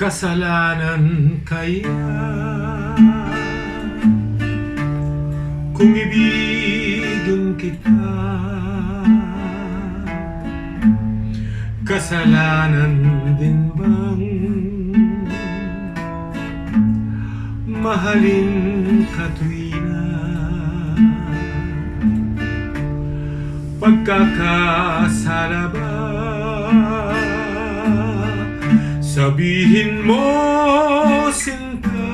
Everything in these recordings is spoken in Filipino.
kasalanan kaya kung ibigin kita? Kasalanan din bang mahalin ka tuwing pagkakasala ba? Sabihin mo, sinta,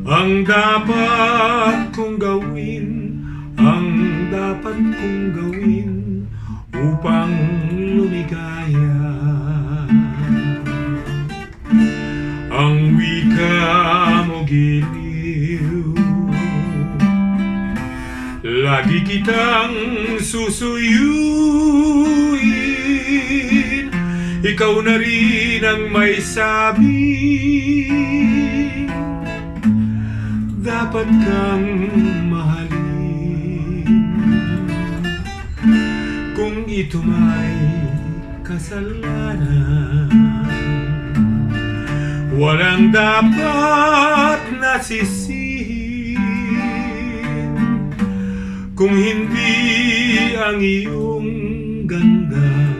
ang dapat kong gawin, ang dapat kong gawin upang lumigaya. Ang wika mo giliw, lagi kitang susuyuin. Ikaw na rin ang may sabi, dapat kang mahalin. Kung ito may kasalanan, walang dapat nasisihin. Kung hindi ang iyong gandang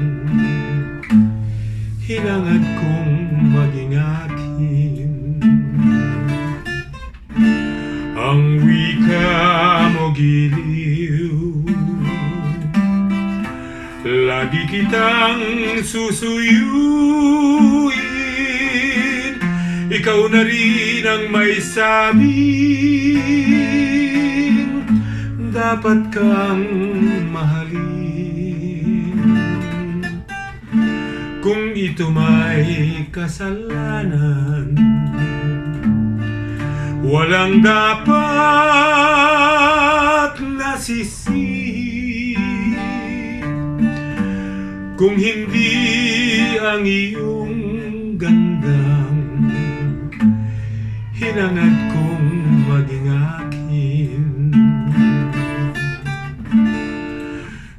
hinangad kong maging akin. Ang wika mo giliw, lagi kitang susuyuin. Ikaw na rin ang may sabing dapat kang mahalin. Kung ito may kasalanan, walang dapat nasisihin. Kung hindi ang iyong gandang hinangad kong maging akin.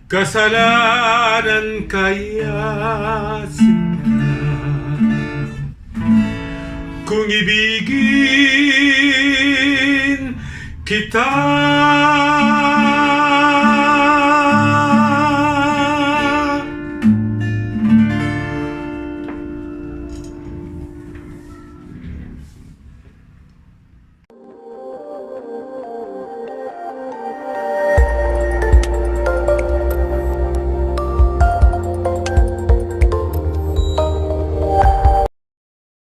Kasalanan kaya, sinta, kung ibigin kita?